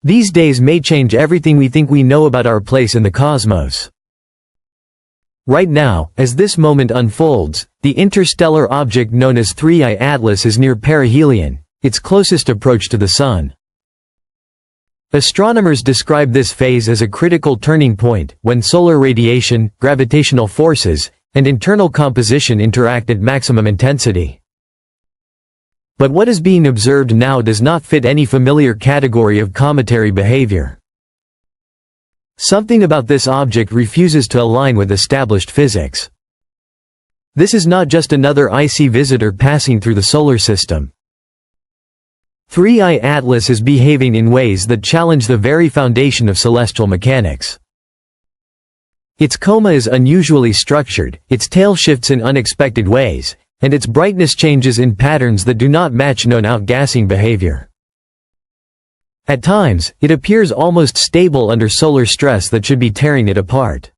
These days may change everything we think we know about our place in the cosmos. Right now, as this moment unfolds, the interstellar object known as 3I Atlas is near perihelion, its closest approach to the Sun. Astronomers describe this phase as a critical turning point, when solar radiation, gravitational forces, and internal composition interact at maximum intensity. But what is being observed now does not fit any familiar category of cometary behavior. Something about this object refuses to align with established physics. This is not just another icy visitor passing through the solar system. 3I Atlas is behaving in ways that challenge the very foundation of celestial mechanics. Its coma is unusually structured, its tail shifts in unexpected ways, and its brightness changes in patterns that do not match known outgassing behavior. At times, it appears almost stable under solar stress that should be tearing it apart.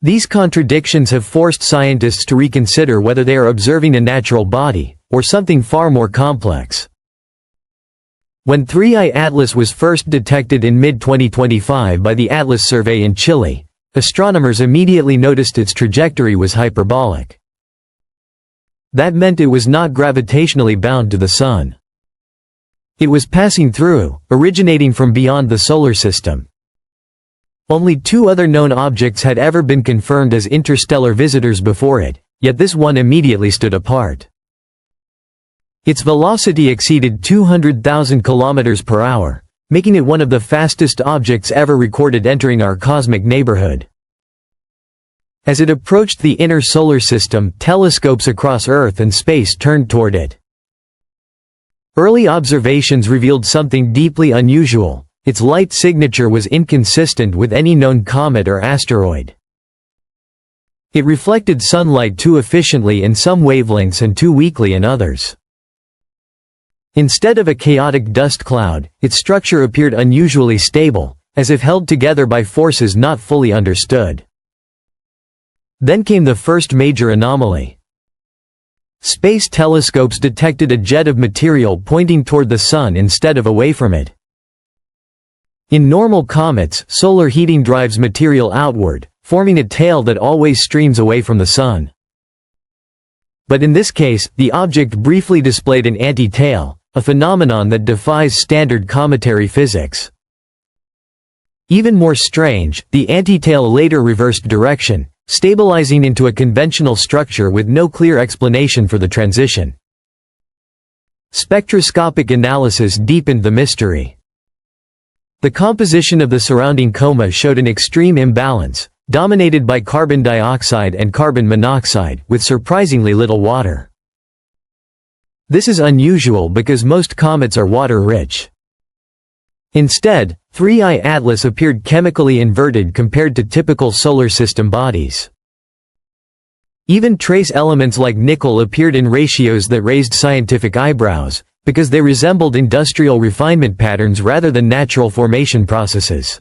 These contradictions have forced scientists to reconsider whether they are observing a natural body, or something far more complex. When 3I Atlas was first detected in mid-2025 by the Atlas survey in Chile, astronomers immediately noticed its trajectory was hyperbolic. That meant it was not gravitationally bound to the Sun. It was passing through, originating from beyond the solar system. Only 2 other known objects had ever been confirmed as interstellar visitors before it, yet this one immediately stood apart. Its velocity exceeded 200,000 kilometers per hour, making it one of the fastest objects ever recorded entering our cosmic neighborhood. As it approached the inner solar system, telescopes across Earth and space turned toward it. Early observations revealed something deeply unusual. Its light signature was inconsistent with any known comet or asteroid. It reflected sunlight too efficiently in some wavelengths and too weakly in others. Instead of a chaotic dust cloud, its structure appeared unusually stable, as if held together by forces not fully understood. Then came the first major anomaly. Space telescopes detected a jet of material pointing toward the Sun instead of away from it. In normal comets, solar heating drives material outward, forming a tail that always streams away from the Sun. But in this case, the object briefly displayed an anti-tail, a phenomenon that defies standard cometary physics. Even more strange, the anti-tail later reversed direction, stabilizing into a conventional structure with no clear explanation for the transition. Spectroscopic analysis deepened the mystery. The composition of the surrounding coma showed an extreme imbalance, dominated by carbon dioxide and carbon monoxide, with surprisingly little water. This is unusual because most comets are water-rich. Instead, 3I Atlas appeared chemically inverted compared to typical solar system bodies. Even trace elements like nickel appeared in ratios that raised scientific eyebrows, because they resembled industrial refinement patterns rather than natural formation processes.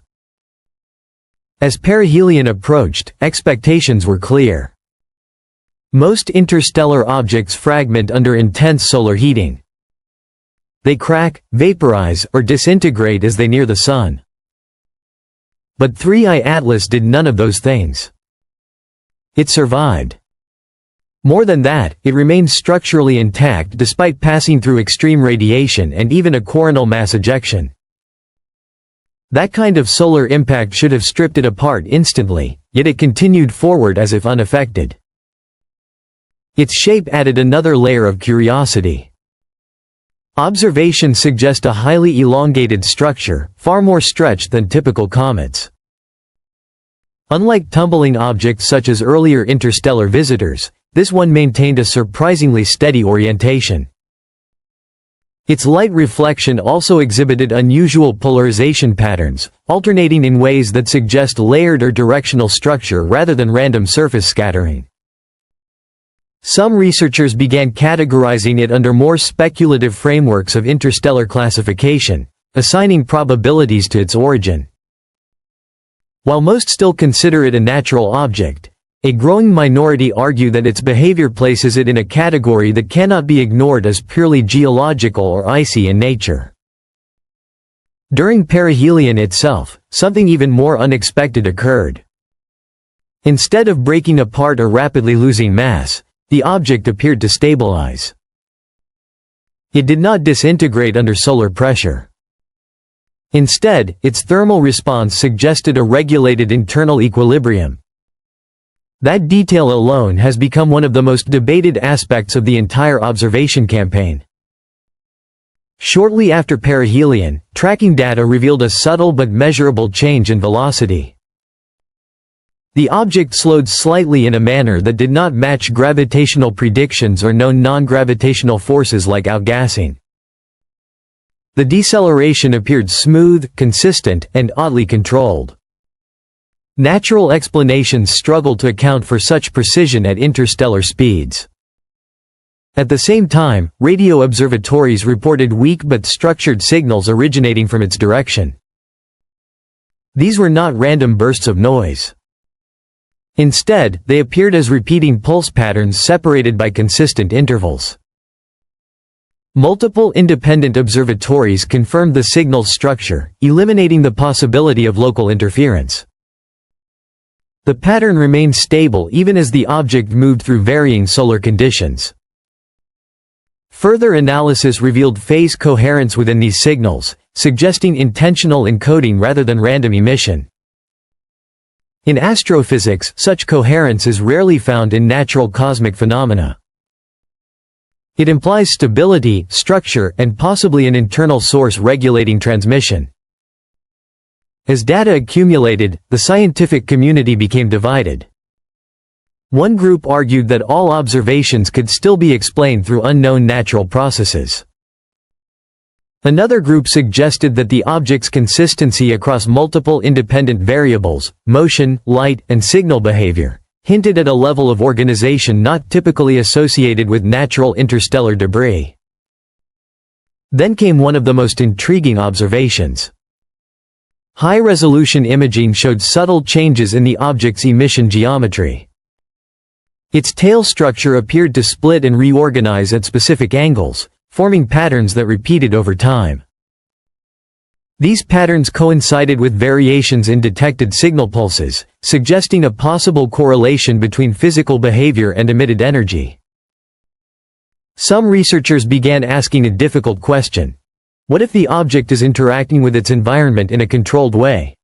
As perihelion approached, expectations were clear. Most interstellar objects fragment under intense solar heating. They crack, vaporize, or disintegrate as they near the Sun. But 3I Atlas did none of those things. It survived. More than that, it remained structurally intact despite passing through extreme radiation and even a coronal mass ejection. That kind of solar impact should have stripped it apart instantly, yet it continued forward as if unaffected. Its shape added another layer of curiosity. Observations suggest a highly elongated structure, far more stretched than typical comets. Unlike tumbling objects such as earlier interstellar visitors, this one maintained a surprisingly steady orientation. Its light reflection also exhibited unusual polarization patterns, alternating in ways that suggest layered or directional structure rather than random surface scattering. Some researchers began categorizing it under more speculative frameworks of interstellar classification, assigning probabilities to its origin. While most still consider it a natural object, a growing minority argue that its behavior places it in a category that cannot be ignored as purely geological or icy in nature. During perihelion itself, something even more unexpected occurred. Instead of breaking apart or rapidly losing mass, the object appeared to stabilize. It did not disintegrate under solar pressure. Instead, its thermal response suggested a regulated internal equilibrium. That detail alone has become one of the most debated aspects of the entire observation campaign. Shortly after perihelion, tracking data revealed a subtle but measurable change in velocity. The object slowed slightly in a manner that did not match gravitational predictions or known non-gravitational forces like outgassing. The deceleration appeared smooth, consistent, and oddly controlled. Natural explanations struggle to account for such precision at interstellar speeds. At the same time, radio observatories reported weak but structured signals originating from its direction. These were not random bursts of noise. Instead, they appeared as repeating pulse patterns separated by consistent intervals. Multiple independent observatories confirmed the signal's structure, eliminating the possibility of local interference. The pattern remained stable even as the object moved through varying solar conditions. Further analysis revealed phase coherence within these signals, suggesting intentional encoding rather than random emission. In astrophysics, such coherence is rarely found in natural cosmic phenomena. It implies stability, structure, and possibly an internal source regulating transmission. As data accumulated, the scientific community became divided. One group argued that all observations could still be explained through unknown natural processes. Another group suggested that the object's consistency across multiple independent variables, motion, light, and signal behavior, hinted at a level of organization not typically associated with natural interstellar debris. Then came one of the most intriguing observations. High-resolution imaging showed subtle changes in the object's emission geometry. Its tail structure appeared to split and reorganize at specific angles, forming patterns that repeated over time. These patterns coincided with variations in detected signal pulses, suggesting a possible correlation between physical behavior and emitted energy. Some researchers began asking a difficult question. What if the object is interacting with its environment in a controlled way?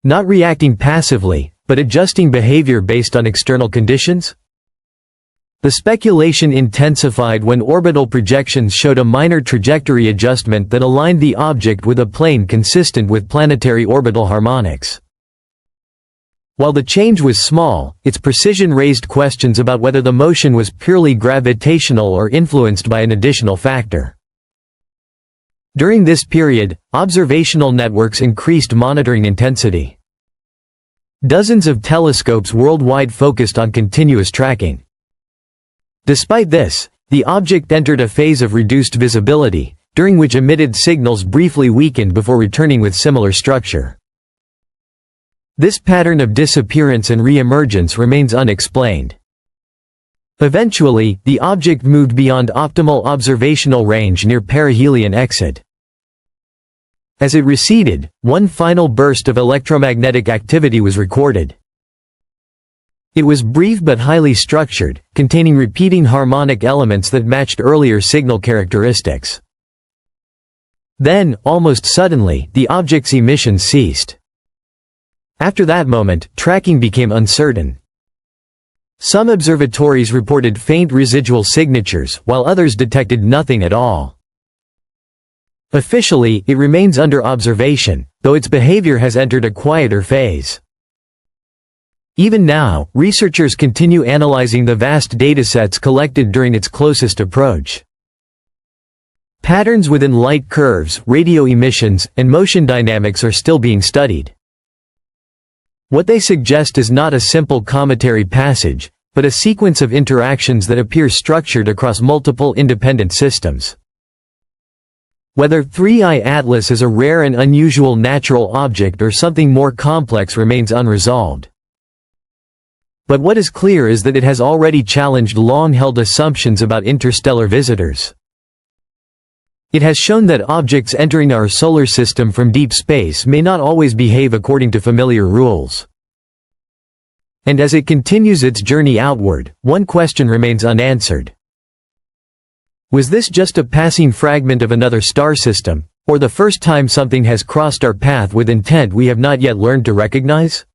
Not reacting passively, but adjusting behavior based on external conditions? The speculation intensified when orbital projections showed a minor trajectory adjustment that aligned the object with a plane consistent with planetary orbital harmonics. While the change was small, its precision raised questions about whether the motion was purely gravitational or influenced by an additional factor. During this period, observational networks increased monitoring intensity. Dozens of telescopes worldwide focused on continuous tracking. Despite this, the object entered a phase of reduced visibility, during which emitted signals briefly weakened before returning with similar structure. This pattern of disappearance and re-emergence remains unexplained. Eventually, the object moved beyond optimal observational range near perihelion exit. As it receded, one final burst of electromagnetic activity was recorded. It was brief but highly structured, containing repeating harmonic elements that matched earlier signal characteristics. Then, almost suddenly, the object's emissions ceased. After that moment, tracking became uncertain. Some observatories reported faint residual signatures, while others detected nothing at all. Officially, it remains under observation, though its behavior has entered a quieter phase. Even now, researchers continue analyzing the vast datasets collected during its closest approach. Patterns within light curves, radio emissions, and motion dynamics are still being studied. What they suggest is not a simple cometary passage, but a sequence of interactions that appear structured across multiple independent systems. Whether 3I Atlas is a rare and unusual natural object or something more complex remains unresolved. But what is clear is that it has already challenged long-held assumptions about interstellar visitors. It has shown that objects entering our solar system from deep space may not always behave according to familiar rules. And as it continues its journey outward, one question remains unanswered. Was this just a passing fragment of another star system, or the first time something has crossed our path with intent we have not yet learned to recognize?